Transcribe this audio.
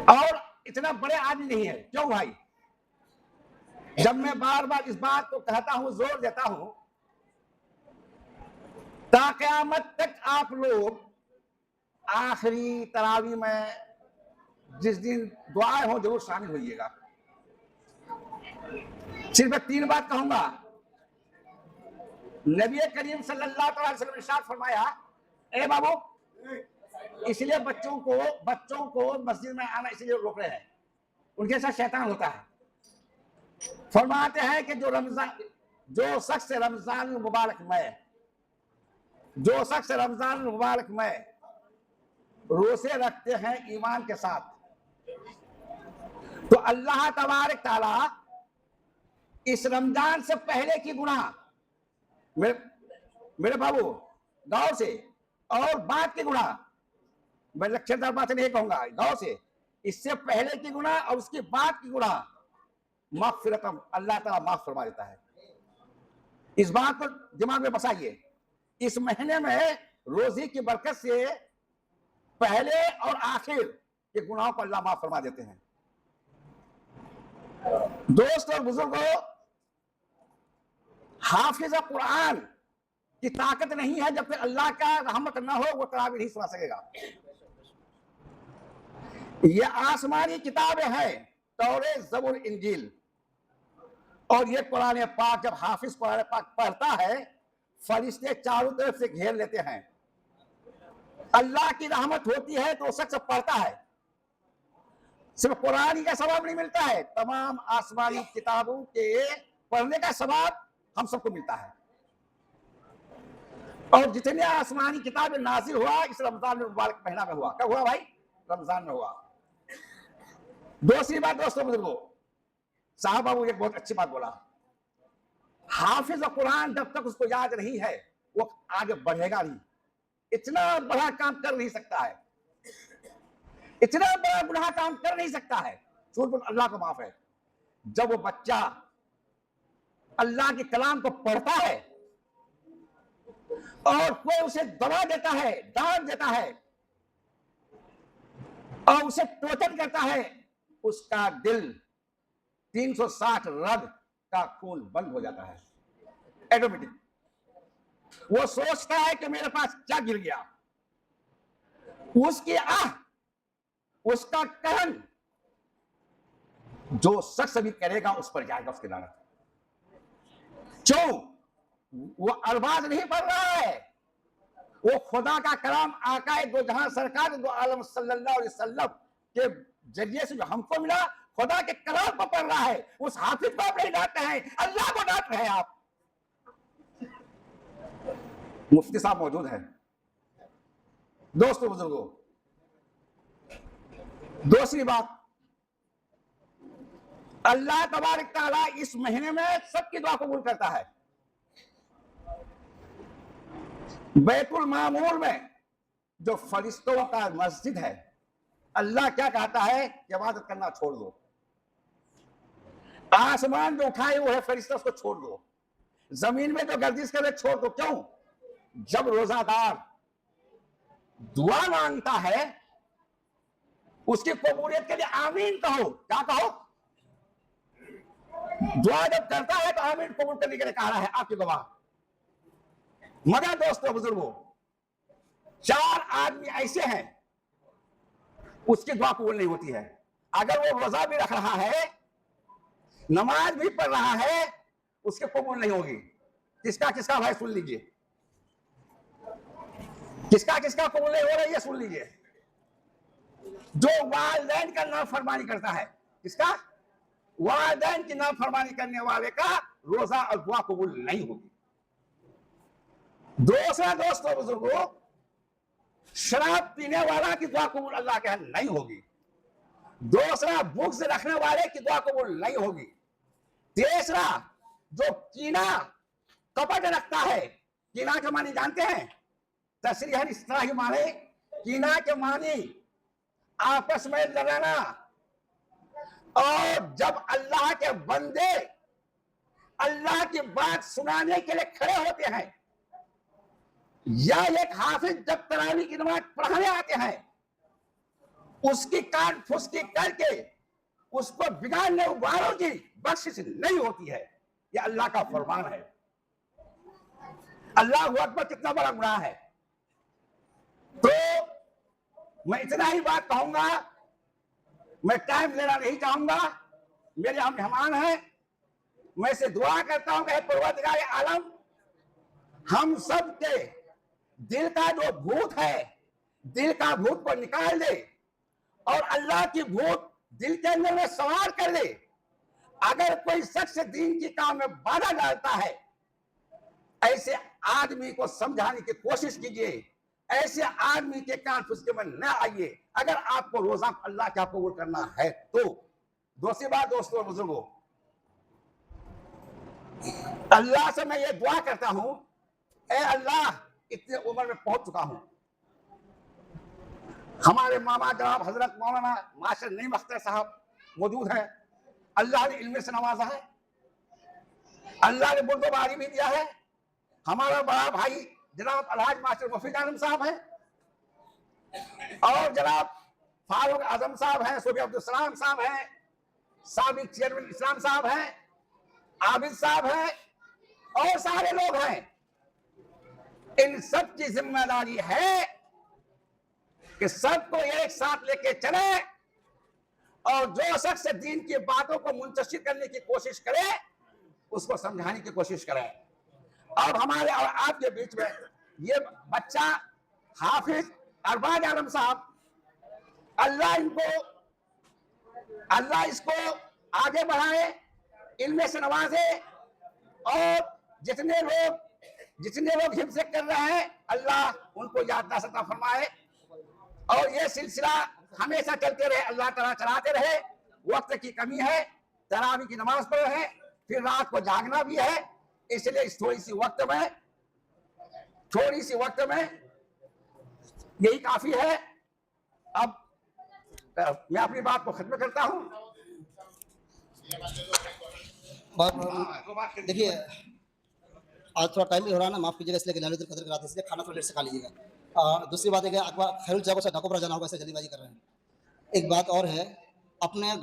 और इतना बड़े आदमी नहीं है। क्यों भाई? जब मैं बार बार इस बात को कहता हूं, जोर देता हूं, ता क़यामत तक आप लोग आखिरी तरावी में जिस दिन दुआएं हो जरूर शामिल होइएगा। सिर्फ मैं 3 बात कहूंगा। नबी करीम सल्लल्लाहु अलैहि वसल्लम ने इरशाद फरमाया, ए बाबू, इसलिए बच्चों को मस्जिद में आना इसलिए रोक रहे हैं, उनके साथ शैतान होता है। फरमाते हैं कि जो शख्स रमजान मुबारक में रोजे रखते हैं ईमान के साथ, तो अल्लाह तबारक ताला इस रमजान से पहले की गुनाह, मेरे बाबू गांव से, और बाद की गुनाह, मैं लक्षणदार बात नहीं कहूंगा, गांव से इससे पहले की गुनाह और उसके बाद की गुनाह मग़फ़िरतम अल्लाह ताला माफ फरमा देता है। इस बात को दिमाग में बसाइए। इस महीने में रोजे की बरकत से पहले और आखिर के गुनाहों को अल्लाह माफ फरमा देते हैं। दोस्त और बुजुर्गों, हाफिज़ कुरान की ताकत नहीं है, जब तक अल्लाह का रहमत न हो वो तरावी नहीं सुना सकेगा। ये आसमानी किताबें हैं, तौरेत, ज़बूर, इंजील, और ये कुरान पाक जब हाफिज कुरान पाक पढ़ता है, फरिश्ते चारों तरफ से घेर लेते हैं। अल्लाह की रहमत होती है तो शख्स पढ़ता है, सिर्फ कुरान ही का सवाब नहीं मिलता है, तमाम आसमानी किताबों के पढ़ने का सवाब हम सबको मिलता है। और जितने आसमानी किताबें नाजिल हुआ इस रमजान मुबारक महीना में हुआ। कब हुआ भाई? रमजान में हुआ। दूसरी बात दोस्तों बुजुर्गों, साहब बाबू एक बहुत अच्छी बात बोला, हाफिज कुरान जब तक उसको याद नहीं है वो आगे बढ़ेगा नहीं, इतना बड़ा काम कर नहीं सकता है, इतना बड़ा गुनाह काम कर नहीं सकता है। झूठ अल्लाह को माफ है। जब वो बच्चा अल्लाह के कलाम को पढ़ता है और कोई उसे दबा देता है, डांट देता है और उसे टोचन करता है, उसका दिल 360 रग का खून बंद हो जाता है ऑटोमेटिक। वो सोचता है कि मेरे पास क्या गिर गया। उसकी उसका कहन जो शख्स भी करेगा उस पर जाएगा उसकी लानत। क्यों? वो अल्फाज नहीं पढ़ रहा है, वो खुदा का कलाम आकाए दो जहां सरकार दो आलम सल्लल्लाहु अलैहि वसल्लम के जरिए से जो हमको मिला, खुदा के कलाम को पढ़ रहा है। उस हाफिज को आप नहीं डांटते हैं, अल्लाह को डांट रहे हैं आप। मुफ्ती साहब मौजूद है। दोस्तों बुजुर्गों, दूसरी बात, अल्लाह तबारक ताला इस महीने में सबकी दुआ कबूल करता है। बैतुल मामूर में जो फरिश्तों का मस्जिद है, अल्लाह क्या कहता है? इबादत करना छोड़ दो। आसमान जो उठाए वो है फरिश्ता, उसको छोड़ दो। जमीन में जो गर्दिश करे छोड़ दो। क्यों? जब रोजादार दुआ मांगता है उसकी कबूलियत के लिए आमीन कहो। क्या कहो? दुआ जब करता है तो आमीन कबूल करने के लिए कह रहा है आपकी गवाह। मगर दोस्तों बुजुर्गों, 4 आदमी ऐसे हैं उसकी दुआ कबूल नहीं होती है। अगर वो रोजा भी रख रहा है, नमाज भी पढ़ रहा है, उसके कबूल नहीं होगी। किसका किसका भाई सुन लीजिए, किसका किसका कबूल नहीं हो रही है सुन लीजिए। जो वालिदैन का नाफरमानी करता है, किसका? वालिदैन की नाफरमानी करने वाले का रोजा और दुआ कबूल नहीं होगी। दूसरा दोस्तों बुजुर्गों, शराब पीने वाला की दुआ कबूल अल्लाह के यहाँ नहीं होगी। दूसरा, बुग़्ज़ रखने वाले की दुआ कबूल नहीं होगी। तीसरा, जो कीना कपट रखता है, कीना के मानी जानते हैं? तशरीहन इस तरह ही माने, कीना के मानी आपस में लड़ना। और जब अल्लाह के बंदे अल्लाह की बात सुनाने के लिए खड़े होते हैं या एक हाफिज जब तरावी की नमाज पढ़ाने आते हैं, उसकी काट फुसकी करके उसको बिगाड़ने वालों की बख्शिश नहीं होती है। ये अल्लाह का फरमान है। अल्लाह अकबर कितना बड़ा गुनाह है। तो मैं इतना ही बात कहूंगा, मैं टाइम लेना नहीं चाहूंगा। मेरे यहाँ मेहमान हैं, मैं इसे दुआ करता हूं कि परवरदिगार आलम हम सब के दिल का जो भूत है, दिल का भूत को निकाल दे और अल्लाह की भूत दिल के अंदर में सवार कर ले। अगर कोई शख्स दीन की काम में बाधा डालता है, ऐसे आदमी को समझाने की कोशिश कीजिए, ऐसे आदमी के कान फुसके में न आइए। अगर आपको रोजा अल्लाह का कबूल करना है तो। दूसरी बात दोस्तों और बुजुर्गों, अल्लाह से मैं ये दुआ करता हूं, ए अल्लाह इतने उम्र में पहुंच चुका हूं, हमारे मामा जनाब हजरत मौलाना मास्टर नईम अख्तर साहब मौजूद हैं। अल्लाह ने इल्म से नवाजा है, अल्लाह ने बुर्दबारी भी दिया है। हमारा बड़ा भाई जनाब अलहाज मास्टर मुफीद आलम साहब हैं और जनाब फारूक आजम साहब हैं, सूबी अब्दुल सलाम साहब हैं, साबिक चेयरमैन इस्लाम साहब हैं, आबिद साहब हैं और सारे लोग हैं। इन सब की जिम्मेदारी है कि सबको एक साथ लेके चले और जो शख्स दीन की बातों को मुंतशिर करने की कोशिश करे उसको समझाने की कोशिश करें। अब हमारे और आपके बीच में ये बच्चा हाफिज अरबाज आलम साहब, अल्लाह इसको आगे बढ़ाए, इल्म से नवाजे और जितने लोग हिफ्ज़ कर रहे हैं अल्लाह उनको याददाश्त अता फरमाए और ये सिलसिला हमेशा चलते रहे, अल्लाह तआला चलाते रहे। वक्त की कमी है, तरावी की नमाज पढ़ रहे हैं, फिर रात को जागना भी है, इसलिए इस थोड़ी सी वक्त में यही काफी है। अब मैं अपनी बात को खत्म करता हूं। देखिए आज थोड़ा टाइम भी हो रहा है ना, माफ कीजिएगा, इसलिए लैलतुल कदर कराते हैं, इसलिए खाना थोड़ा लेट से खा लीजिएगा। दूसरी बात है कि अकबर खैरुल जगह से ढाकोपुरा जाना होगा, ऐसे जल्दीबाजी कर रहे हैं। एक बात और है, अपने